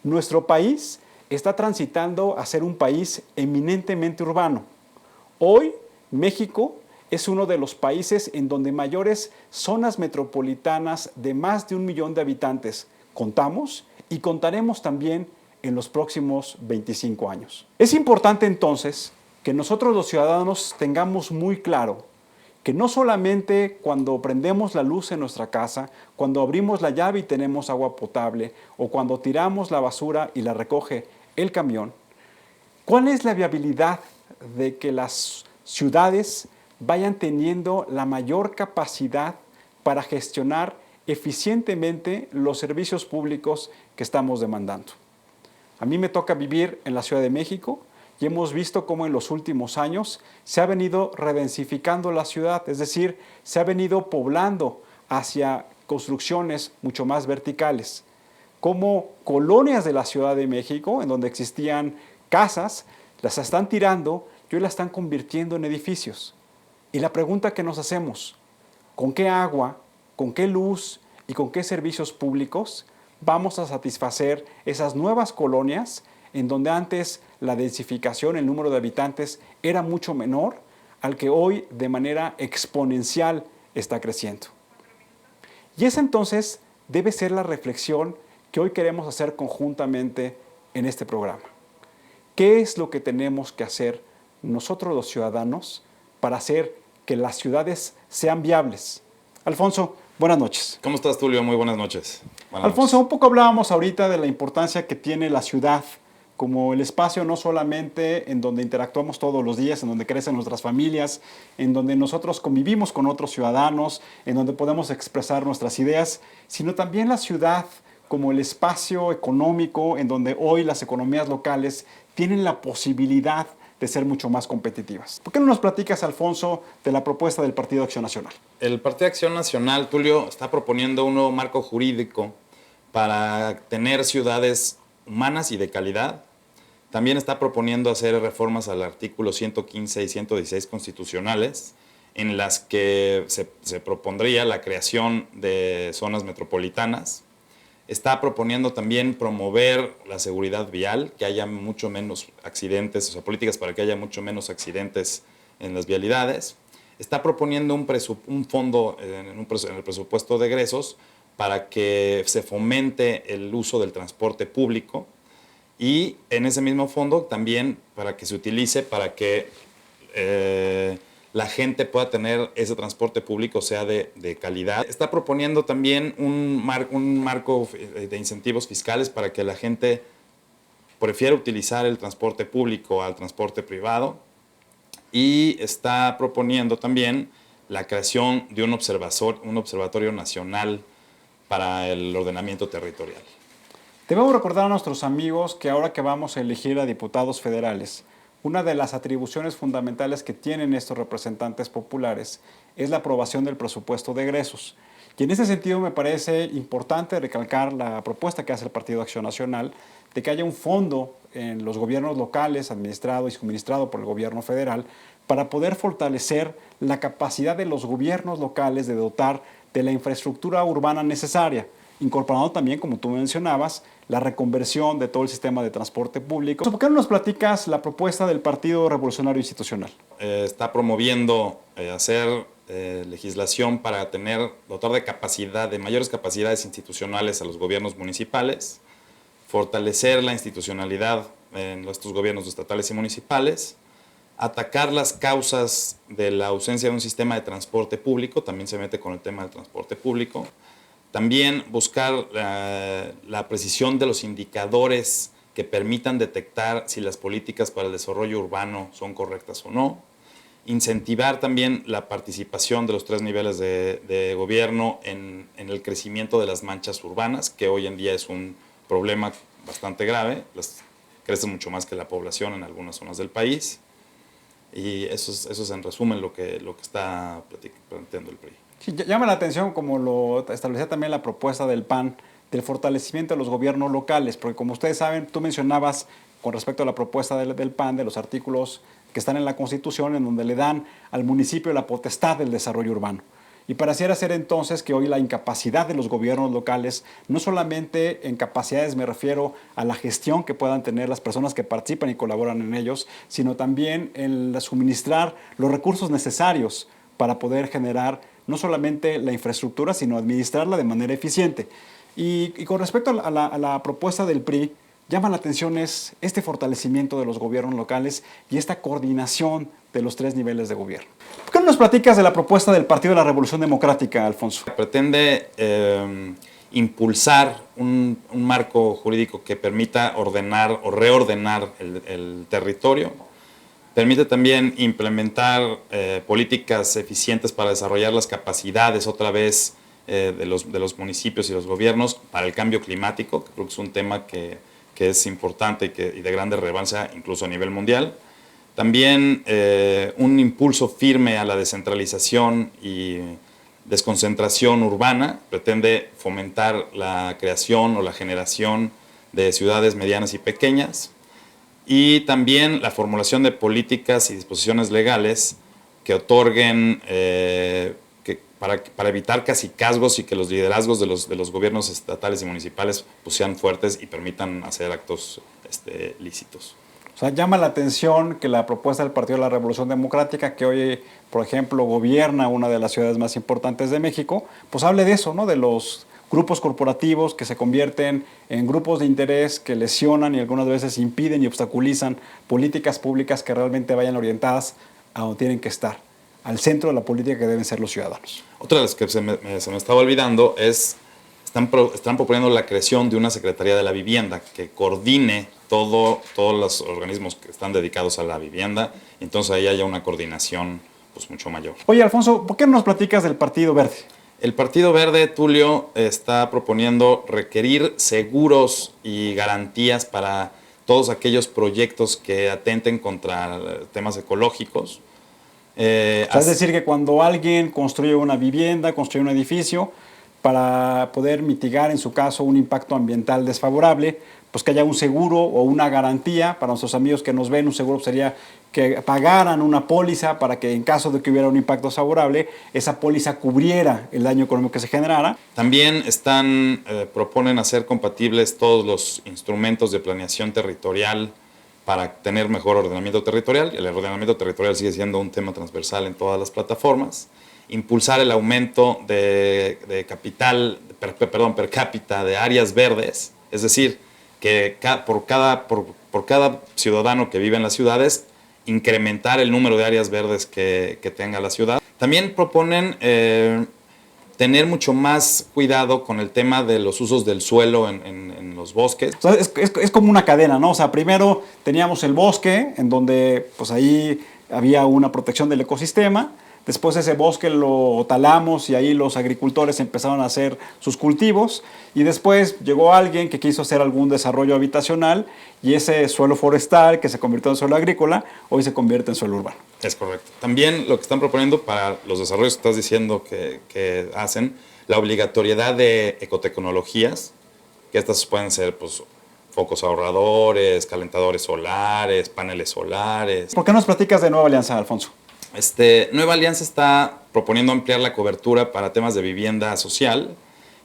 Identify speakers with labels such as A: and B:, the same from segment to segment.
A: Nuestro país está transitando a ser un país eminentemente urbano. Hoy, México es uno de los países en donde mayores zonas metropolitanas de más de 1 millón de habitantes contamos y contaremos también en los próximos 25 años. Es importante entonces que nosotros los ciudadanos tengamos muy claro que no solamente cuando prendemos la luz en nuestra casa, cuando abrimos la llave y tenemos agua potable, o cuando tiramos la basura y la recoge el camión, ¿cuál es la viabilidad de que las ciudades vayan teniendo la mayor capacidad para gestionar eficientemente los servicios públicos que estamos demandando? A mí me toca vivir en la Ciudad de México y hemos visto cómo en los últimos años se ha venido redensificando la ciudad, es decir, se ha venido poblando hacia construcciones mucho más verticales, como colonias de la Ciudad de México, en donde existían casas, las están tirando y hoy las están convirtiendo en edificios. Y la pregunta que nos hacemos, ¿con qué agua, con qué luz y con qué servicios públicos vamos a satisfacer esas nuevas colonias en donde antes la densificación, el número de habitantes era mucho menor al que hoy de manera exponencial está creciendo? Y esa entonces debe ser la reflexión que hoy queremos hacer conjuntamente en este programa. ¿Qué es lo que tenemos que hacer nosotros los ciudadanos para hacer que las ciudades sean viables? Alfonso, buenas noches.
B: ¿Cómo estás, Tulio? Muy buenas noches.
A: Alfonso, un poco hablábamos ahorita de la importancia que tiene la ciudad como el espacio no solamente en donde interactuamos todos los días, en donde crecen nuestras familias, en donde nosotros convivimos con otros ciudadanos, en donde podemos expresar nuestras ideas, sino también la ciudad como el espacio económico en donde hoy las economías locales tienen la posibilidad de ser mucho más competitivas. ¿Por qué no nos platicas, Alfonso, de la propuesta del Partido Acción Nacional?
B: El Partido Acción Nacional, Tulio, está proponiendo un nuevo marco jurídico para tener ciudades humanas y de calidad. También está proponiendo hacer reformas al artículo 115 y 116 constitucionales, en las que se propondría la creación de zonas metropolitanas. Está proponiendo también promover la seguridad vial, que haya mucho menos accidentes, o sea, políticas para que haya mucho menos accidentes en las vialidades. Está proponiendo un fondo en el presupuesto de egresos para que se fomente el uso del transporte público y en ese mismo fondo también para que se utilice para que la gente pueda tener ese transporte público, sea de calidad. Está proponiendo también un marco de incentivos fiscales para que la gente prefiera utilizar el transporte público al transporte privado. Y está proponiendo también la creación de un observatorio nacional para el ordenamiento territorial.
A: Debemos recordar a nuestros amigos que ahora que vamos a elegir a diputados federales, una de las atribuciones fundamentales que tienen estos representantes populares es la aprobación del presupuesto de egresos. Y en ese sentido me parece importante recalcar la propuesta que hace el Partido Acción Nacional de que haya un fondo en los gobiernos locales administrado y suministrado por el gobierno federal para poder fortalecer la capacidad de los gobiernos locales de dotar de la infraestructura urbana necesaria, incorporando también, como tú mencionabas, la reconversión de todo el sistema de transporte público. ¿Por qué no nos platicas la propuesta del Partido Revolucionario Institucional?
B: Está promoviendo hacer legislación para dotar de capacidad, de mayores capacidades institucionales a los gobiernos municipales, fortalecer la institucionalidad en estos gobiernos estatales y municipales, atacar las causas de la ausencia de un sistema de transporte público, también se mete con el tema del transporte público. También buscar la precisión de los indicadores que permitan detectar si las políticas para el desarrollo urbano son correctas o no. Incentivar también la participación de los 3 niveles de gobierno en el crecimiento de las manchas urbanas, que hoy en día es un problema bastante grave. Crece mucho más que la población en algunas zonas del país. Y eso es en resumen lo que está planteando el PRI.
A: Sí, llama la atención, como lo establecía también la propuesta del PAN, del fortalecimiento de los gobiernos locales, porque como ustedes saben, tú mencionabas con respecto a la propuesta del PAN, de los artículos que están en la Constitución, en donde le dan al municipio la potestad del desarrollo urbano. Y pareciera ser entonces que hoy la incapacidad de los gobiernos locales, no solamente en capacidades me refiero a la gestión que puedan tener las personas que participan y colaboran en ellos, sino también en suministrar los recursos necesarios para poder generar no solamente la infraestructura, sino administrarla de manera eficiente. Y con respecto a la propuesta del PRI, llama la atención es este fortalecimiento de los gobiernos locales y esta coordinación de los 3 niveles de gobierno. ¿Por qué no nos platicas de la propuesta del Partido de la Revolución Democrática, Alfonso?
B: Pretende impulsar un marco jurídico que permita ordenar o reordenar el territorio. Permite también implementar políticas eficientes para desarrollar las capacidades otra vez de los municipios y los gobiernos para el cambio climático, que creo que es un tema que es importante y de grande relevancia incluso a nivel mundial. También un impulso firme a la descentralización y desconcentración urbana. Pretende fomentar la creación o la generación de ciudades medianas y pequeñas. Y también la formulación de políticas y disposiciones legales que otorguen, para evitar cacicazgos y que los liderazgos de los gobiernos estatales y municipales pues, sean fuertes y permitan hacer actos lícitos.
A: O sea, llama la atención que la propuesta del Partido de la Revolución Democrática, que hoy, por ejemplo, gobierna una de las ciudades más importantes de México, pues hable de eso, ¿no? De los grupos corporativos que se convierten en grupos de interés que lesionan y algunas veces impiden y obstaculizan políticas públicas que realmente vayan orientadas a donde tienen que estar, al centro de la política que deben ser los ciudadanos.
B: Otra de las que se me estaba olvidando es, están proponiendo la creación de una Secretaría de la Vivienda que coordine todos los organismos que están dedicados a la vivienda, y entonces ahí haya una coordinación pues, mucho mayor.
A: Oye, Alfonso, ¿por qué no nos platicas del Partido Verde?
B: El Partido Verde, Tulio, está proponiendo requerir seguros y garantías para todos aquellos proyectos que atenten contra temas ecológicos.
A: Es decir, que cuando alguien construye una vivienda, construye un edificio, para poder mitigar, en su caso, un impacto ambiental desfavorable, pues que haya un seguro o una garantía. Para nuestros amigos que nos ven, un seguro sería que pagaran una póliza para que en caso de que hubiera un impacto desfavorable, esa póliza cubriera el daño económico que se generara.
B: También proponen hacer compatibles todos los instrumentos de planeación territorial para tener mejor ordenamiento territorial. El ordenamiento territorial sigue siendo un tema transversal en todas las plataformas. Impulsar el aumento de capital, per cápita de áreas verdes, es decir, que por cada ciudadano que vive en las ciudades, incrementar el número de áreas verdes que tenga la ciudad. También proponen tener mucho más cuidado con el tema de los usos del suelo en los bosques.
A: O sea, es como una cadena, ¿no? O sea, primero teníamos el bosque, en donde pues ahí había una protección del ecosistema. Después ese bosque lo talamos y ahí los agricultores empezaron a hacer sus cultivos. Y después llegó alguien que quiso hacer algún desarrollo habitacional y ese suelo forestal que se convirtió en suelo agrícola, hoy se convierte en suelo urbano.
B: Es correcto. También lo que están proponiendo para los desarrollos que estás diciendo que hacen, la obligatoriedad de ecotecnologías, que estas pueden ser pues, focos ahorradores, calentadores solares, paneles solares.
A: ¿Por qué nos platicas de Nueva Alianza, Alfonso?
B: Nueva Alianza está proponiendo ampliar la cobertura para temas de vivienda social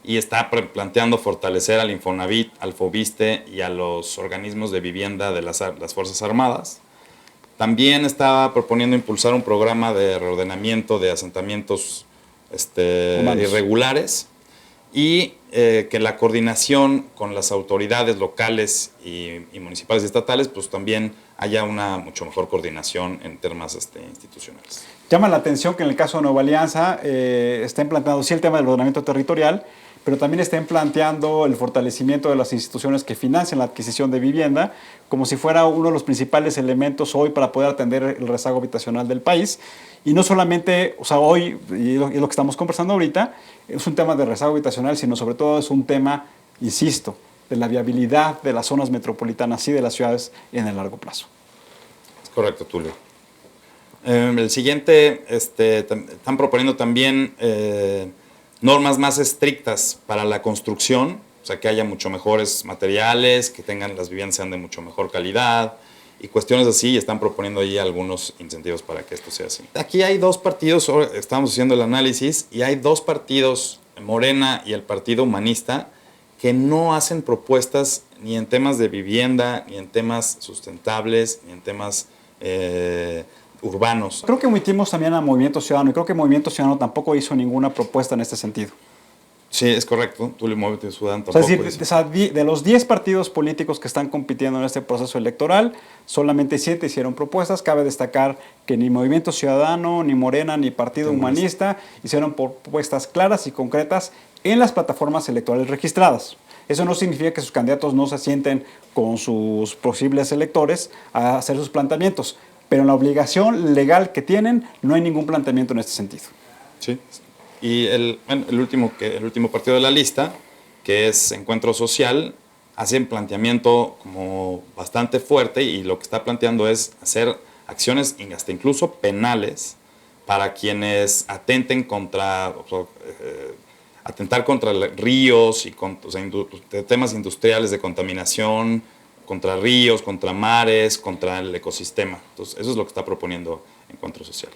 B: y está planteando fortalecer al Infonavit, al Fobiste y a los organismos de vivienda de las Fuerzas Armadas. También está proponiendo impulsar un programa de reordenamiento de asentamientos irregulares y que la coordinación con las autoridades locales y municipales y estatales pues también haya una mucho mejor coordinación en temas institucionales.
A: Llama la atención que en el caso de Nueva Alianza estén planteando sí el tema del ordenamiento territorial, pero también estén planteando el fortalecimiento de las instituciones que financian la adquisición de vivienda, como si fuera uno de los principales elementos hoy para poder atender el rezago habitacional del país. Y no solamente, o sea, hoy, y es lo que estamos conversando ahorita, es un tema de rezago habitacional, sino sobre todo es un tema, insisto, de la viabilidad de las zonas metropolitanas y de las ciudades en el largo plazo.
B: Es correcto, Tulio. El siguiente, están proponiendo también normas más estrictas para la construcción, o sea, que haya mucho mejores materiales, que las viviendas sean de mucho mejor calidad, y cuestiones así, y están proponiendo ahí algunos incentivos para que esto sea así. Aquí hay dos partidos, estamos haciendo el análisis, y hay dos partidos, Morena y el Partido Humanista, que no hacen propuestas ni en temas de vivienda, ni en temas sustentables, ni en temas urbanos.
A: Creo que omitimos también a Movimiento Ciudadano, y creo que Movimiento Ciudadano tampoco hizo ninguna propuesta en este sentido.
B: Sí, es correcto. Tú le mueves Sudán
A: O sea,
B: tampoco.
A: es decir, de los 10 partidos políticos que están compitiendo en este proceso electoral, solamente 7 hicieron propuestas. Cabe destacar que ni Movimiento Ciudadano, ni Morena, ni Partido Humanista hicieron propuestas claras y concretas en las plataformas electorales registradas. Eso no significa que sus candidatos no se sienten con sus posibles electores a hacer sus planteamientos, pero en la obligación legal que tienen no hay ningún planteamiento en este sentido.
B: Sí. Y el último partido de la lista, que es Encuentro Social, hace un planteamiento como bastante fuerte, y lo que está planteando es hacer acciones hasta incluso penales para quienes atenten contra, atentar contra ríos y temas industriales de contaminación, contra ríos, contra mares, contra el ecosistema. Entonces, eso es lo que está proponiendo Encuentro Social.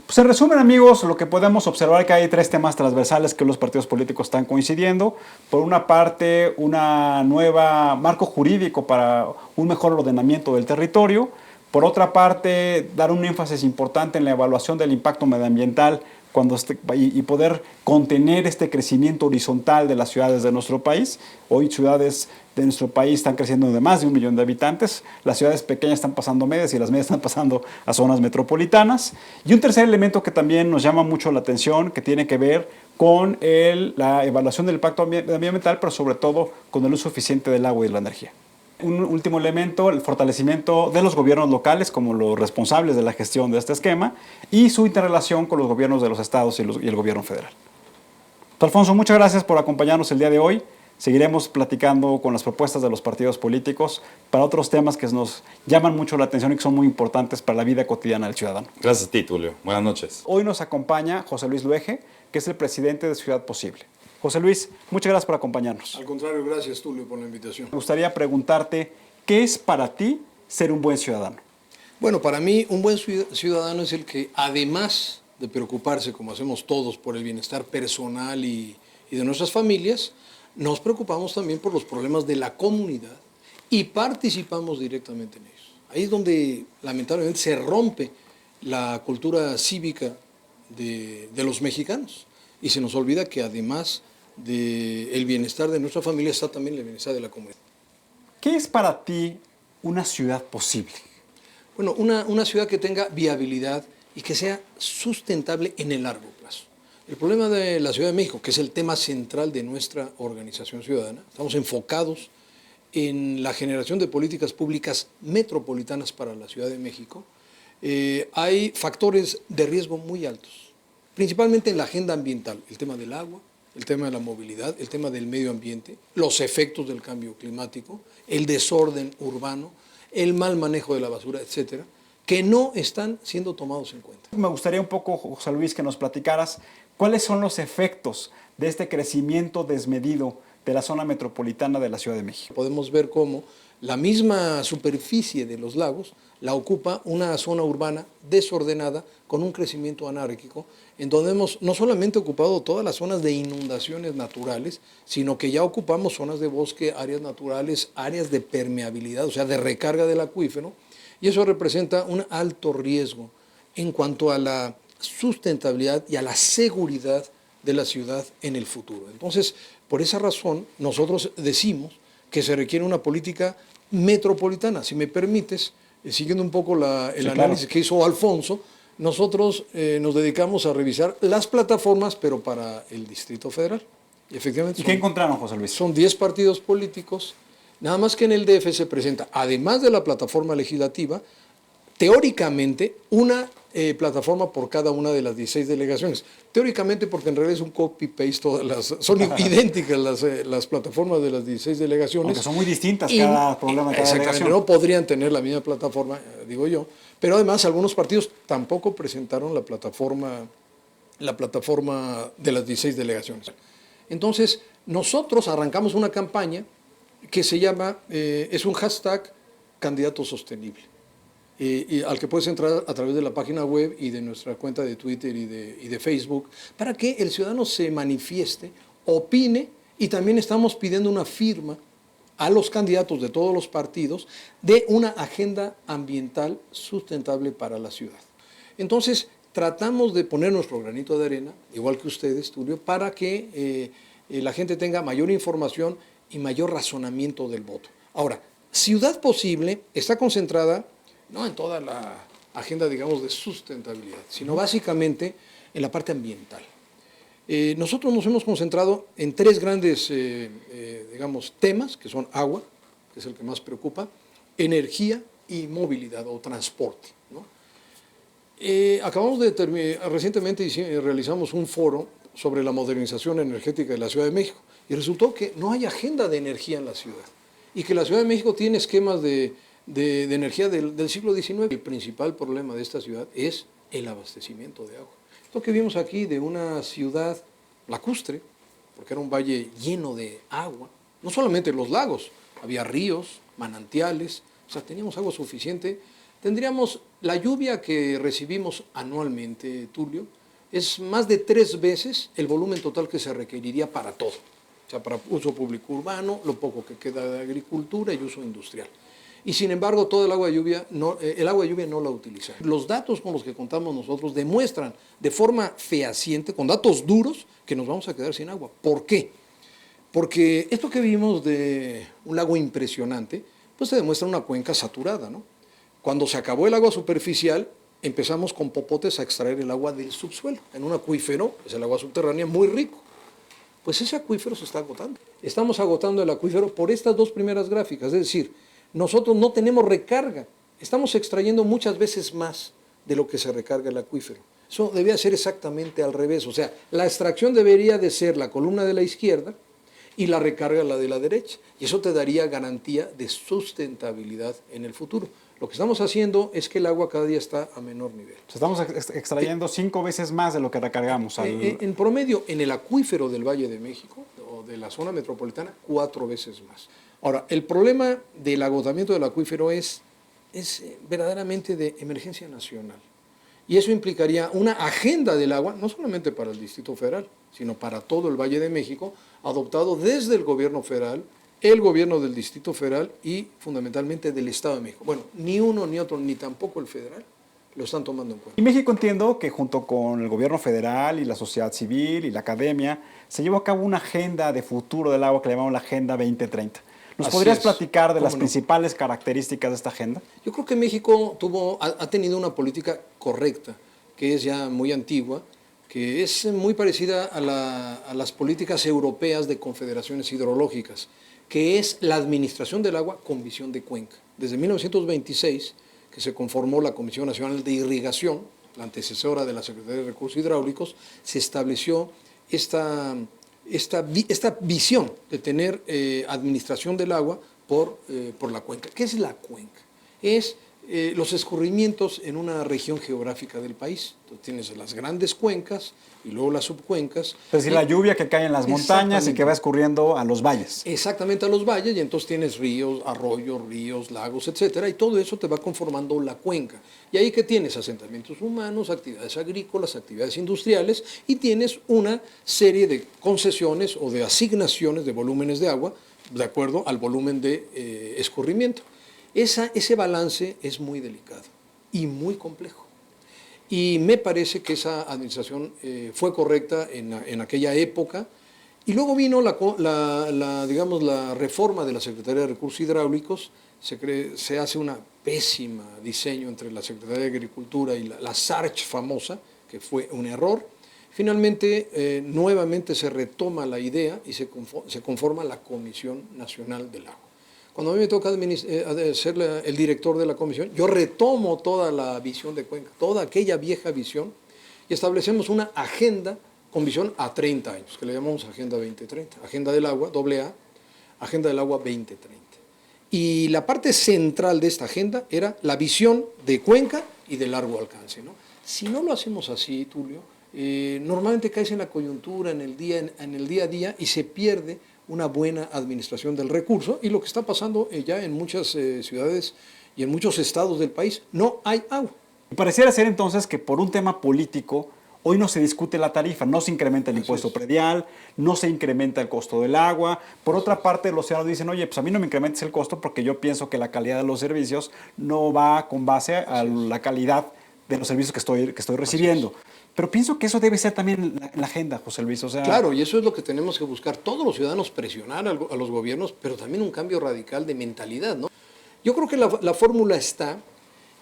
A: Pues en resumen, amigos, lo que podemos observar es que hay 3 temas transversales que los partidos políticos están coincidiendo. Por una parte, una nueva marco jurídico para un mejor ordenamiento del territorio. Por otra parte, dar un énfasis importante en la evaluación del impacto medioambiental y poder contener este crecimiento horizontal de las ciudades de nuestro país. Hoy ciudades de nuestro país están creciendo de más de 1 millón de habitantes. Las ciudades pequeñas están pasando medias y las medias están pasando a zonas metropolitanas. Y un tercer elemento que también nos llama mucho la atención, que tiene que ver con la evaluación del impacto medioambiental, pero sobre todo con el uso eficiente del agua y de la energía. Un último elemento, el fortalecimiento de los gobiernos locales como los responsables de la gestión de este esquema y su interrelación con los gobiernos de los estados y el gobierno federal. Alfonso, muchas gracias por acompañarnos el día de hoy. Seguiremos platicando con las propuestas de los partidos políticos para otros temas que nos llaman mucho la atención y que son muy importantes para la vida cotidiana del ciudadano.
B: Gracias a ti, Tulio. Buenas noches.
A: Hoy nos acompaña José Luis Luege, que es el presidente de Ciudad Posible. José Luis, muchas gracias por acompañarnos.
C: Al contrario, gracias, Tulio, por la invitación.
A: Me gustaría preguntarte, ¿qué es para ti ser un buen ciudadano?
C: Bueno, para mí un buen ciudadano es el que, además de preocuparse, como hacemos todos, por el bienestar personal y de nuestras familias, nos preocupamos también por los problemas de la comunidad y participamos directamente en ellos. Ahí es donde lamentablemente se rompe la cultura cívica de los mexicanos y se nos olvida que además del bienestar de nuestra familia está también el bienestar de la comunidad.
A: ¿Qué es para ti una ciudad posible?
C: Bueno, una ciudad que tenga viabilidad y que sea sustentable en el largo plazo. El problema de la Ciudad de México, que es el tema central de nuestra organización ciudadana, estamos enfocados en la generación de políticas públicas metropolitanas para la Ciudad de México. Hay factores de riesgo muy altos, principalmente en la agenda ambiental, el tema del agua, el tema de la movilidad, el tema del medio ambiente, los efectos del cambio climático, el desorden urbano, el mal manejo de la basura, etcétera, que no están siendo tomados en cuenta.
A: Me gustaría un poco, José Luis, que nos platicaras cuáles son los efectos de este crecimiento desmedido de la zona metropolitana de la Ciudad de México.
C: Podemos ver cómo la misma superficie de los lagos la ocupa una zona urbana desordenada con un crecimiento anárquico, en donde hemos no solamente ocupado todas las zonas de inundaciones naturales, sino que ya ocupamos zonas de bosque, áreas naturales, áreas de permeabilidad, o sea, de recarga del acuífero, y eso representa un alto riesgo en cuanto a la sustentabilidad y a la seguridad de la ciudad en el futuro. Entonces, por esa razón, nosotros decimos que se requiere una política metropolitana. Si me permites, siguiendo un poco el análisis que hizo Alfonso, nosotros nos dedicamos a revisar las plataformas, pero para el Distrito Federal. Y efectivamente,
A: ¿Y qué encontraron, José Luis?
C: Son 10 partidos políticos, nada más que en el DF se presenta, además de la plataforma legislativa, teóricamente una plataforma por cada una de las 16 delegaciones. Teóricamente, porque en realidad es un copy-paste, son idénticas las plataformas de las 16 delegaciones.
A: Aunque son muy distintas cada problema de cada delegación.
C: No podrían tener la misma plataforma, digo yo. Pero además algunos partidos tampoco presentaron la plataforma de las 16 delegaciones. Entonces, nosotros arrancamos una campaña que se llama, es un hashtag candidato sostenible. y al que puedes entrar a través de la página web y de nuestra cuenta de Twitter y de Facebook, para que el ciudadano se manifieste, opine, y también estamos pidiendo una firma a los candidatos de todos los partidos de una agenda ambiental sustentable para la ciudad. Entonces, tratamos de poner nuestro granito de arena, igual que ustedes, Tulio, para que la gente tenga mayor información y mayor razonamiento del voto. Ahora, Ciudad Posible está concentrada no en toda la agenda, digamos, de sustentabilidad, sino básicamente en la parte ambiental. Nosotros nos hemos concentrado en tres grandes, digamos, temas, que son agua, que es el que más preocupa, energía y movilidad o transporte, ¿no? Recientemente realizamos un foro sobre la modernización energética de la Ciudad de México y resultó que no hay agenda de energía en la ciudad y que la Ciudad de México tiene esquemas de energía del siglo XIX. El principal problema de esta ciudad es el abastecimiento de agua. Esto que vimos aquí de una ciudad lacustre, porque era un valle lleno de agua, no solamente los lagos, había ríos, manantiales, o sea, teníamos agua suficiente. Tendríamos la lluvia que recibimos anualmente, Tulio, es más de 3 veces el volumen total que se requeriría para todo. O sea, para uso público urbano, lo poco que queda de agricultura y uso industrial. Y sin embargo, todo el agua de lluvia no la utiliza. Los datos con los que contamos nosotros demuestran de forma fehaciente, con datos duros, que nos vamos a quedar sin agua. ¿Por qué? Porque esto que vimos de un lago impresionante, pues se demuestra una cuenca saturada, ¿no? Cuando se acabó el agua superficial, empezamos con popotes a extraer el agua del subsuelo, en un acuífero, es el agua subterránea, muy rico. Pues ese acuífero se está agotando. Estamos agotando el acuífero por estas dos primeras gráficas, es decir, nosotros no tenemos recarga, estamos extrayendo muchas veces más de lo que se recarga el acuífero. Eso debía ser exactamente al revés, o sea, la extracción debería de ser la columna de la izquierda y la recarga la de la derecha, y eso te daría garantía de sustentabilidad en el futuro. Lo que estamos haciendo es que el agua cada día está a menor nivel.
A: O sea, estamos extrayendo 5 veces más de lo que recargamos.
C: En promedio, en el acuífero del Valle de México o de la zona metropolitana, 4 veces más. Ahora, el problema del agotamiento del acuífero es verdaderamente de emergencia nacional. Y eso implicaría una agenda del agua, no solamente para el Distrito Federal, sino para todo el Valle de México, adoptado desde el gobierno federal, el gobierno del Distrito Federal y fundamentalmente del Estado de México. Bueno, ni uno ni otro, ni tampoco el federal, lo están tomando en cuenta.
A: Y México, entiendo que junto con el gobierno federal y la sociedad civil y la academia, se llevó a cabo una agenda de futuro del agua que le llamamos la Agenda 2030. ¿Nos podrías platicar de las principales características de esta agenda?
C: Yo creo que México ha tenido una política correcta, que es ya muy antigua, que es muy parecida a las políticas europeas de confederaciones hidrológicas, que es la administración del agua con visión de cuenca. Desde 1926, que se conformó la Comisión Nacional de Irrigación, la antecesora de la Secretaría de Recursos Hidráulicos, se estableció esta visión de tener administración del agua por la cuenca. ¿Qué es la cuenca? Es los escurrimientos en una región geográfica del país. Entonces tienes las grandes cuencas y luego las subcuencas.
A: Es decir, la lluvia que cae en las montañas y que va escurriendo a los valles.
C: Exactamente, a los valles, y entonces tienes ríos, arroyos, ríos, lagos, etcétera, y todo eso te va conformando la cuenca. Y ahí que tienes asentamientos humanos, actividades agrícolas, actividades industriales, y tienes una serie de concesiones o de asignaciones de volúmenes de agua de acuerdo al volumen de escurrimiento. Ese balance es muy delicado y muy complejo. Y me parece que esa administración fue correcta en aquella época. Y luego vino digamos, la reforma de la Secretaría de Recursos Hidráulicos. Se hace una pésima diseño entre la Secretaría de Agricultura y la SARCH famosa, que fue un error. Finalmente, nuevamente se retoma la idea y se conforma la Comisión Nacional del Agua. Cuando a mí me toca ser el director de la comisión, yo retomo toda la visión de Cuenca, toda aquella vieja visión, y establecemos una agenda con visión a 30 años, que le llamamos Agenda 2030, Agenda del Agua, AA, Agenda del Agua 2030. Y la parte central de esta agenda era la visión de Cuenca y de largo alcance, ¿no? Si no lo hacemos así, Tulio, normalmente caes en la coyuntura, en el día a día, y se pierde una buena administración del recurso, y lo que está pasando ya en muchas ciudades y en muchos estados del país no hay agua.
A: Y pareciera ser entonces que por un tema político, hoy no se discute la tarifa, no se incrementa el impuesto predial, no se incrementa el costo del agua. Por otra parte, los ciudadanos dicen, oye, pues a mí no me incrementes el costo porque yo pienso que la calidad de los servicios no va con base a la calidad de los servicios que estoy recibiendo. Pero pienso que eso debe ser también la agenda, José Luis. O sea,
C: claro, y eso es lo que tenemos que buscar todos los ciudadanos, presionar a los gobiernos, pero también un cambio radical de mentalidad, ¿no? Yo creo que la fórmula está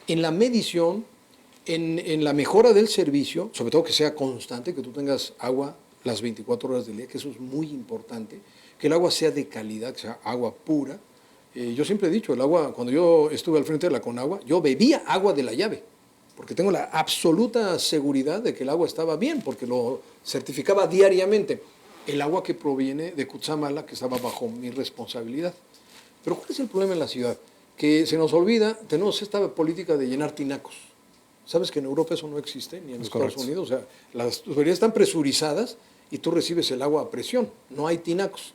C: en la medición, en la mejora del servicio, sobre todo que sea constante, que tú tengas agua las 24 horas del día, que eso es muy importante, que el agua sea de calidad, que sea agua pura. Yo siempre he dicho, el agua, cuando yo estuve al frente de la Conagua, yo bebía agua de la llave, porque tengo la absoluta seguridad de que el agua estaba bien, porque lo certificaba diariamente. El agua que proviene de Cutzamala, que estaba bajo mi responsabilidad. Pero ¿cuál es el problema en la ciudad? Que se nos olvida, tenemos esta política de llenar tinacos. ¿Sabes que en Europa eso no existe, ni en Estados Unidos? O sea, las tuberías están presurizadas y tú recibes el agua a presión, no hay tinacos.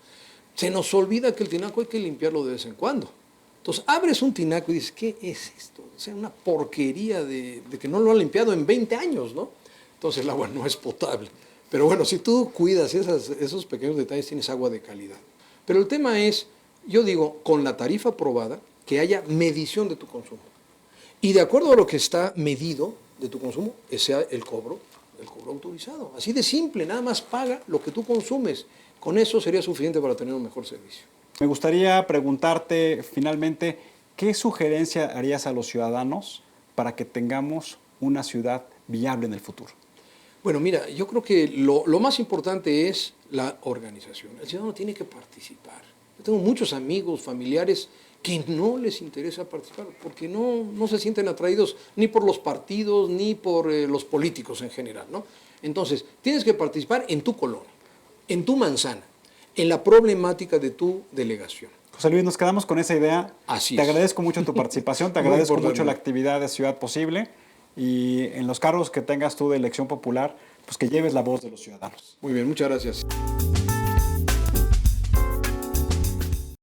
C: Se nos olvida que el tinaco hay que limpiarlo de vez en cuando. Entonces, abres un tinaco y dices, ¿qué es esto? O sea, una porquería de que no lo han limpiado en 20 años, ¿no? Entonces el agua no es potable. Pero bueno, si tú cuidas esos pequeños detalles, tienes agua de calidad. Pero el tema es, yo digo, con la tarifa aprobada, que haya medición de tu consumo. Y de acuerdo a lo que está medido de tu consumo, ese sea el cobro autorizado. Así de simple, nada más paga lo que tú consumes. Con eso sería suficiente para tener un mejor servicio.
A: me gustaría preguntarte finalmente, ¿qué sugerencia harías a los ciudadanos para que tengamos una ciudad viable en el futuro?
C: Bueno, mira, yo creo que lo más importante es la organización. El ciudadano tiene que participar. Yo tengo muchos amigos, familiares que no les interesa participar porque no se sienten atraídos ni por los partidos ni por los políticos en general, ¿no? Entonces, tienes que participar en tu colonia, en tu manzana, en la problemática de tu delegación.
A: José Luis, nos quedamos con esa idea.
C: Así
A: te
C: es.
A: agradezco mucho tu participación, te
C: Muy
A: agradezco
C: importante.
A: mucho la actividad de Ciudad Posible y en los cargos que tengas tú de elección popular, pues que lleves la voz de los ciudadanos.
C: Muy bien, muchas gracias.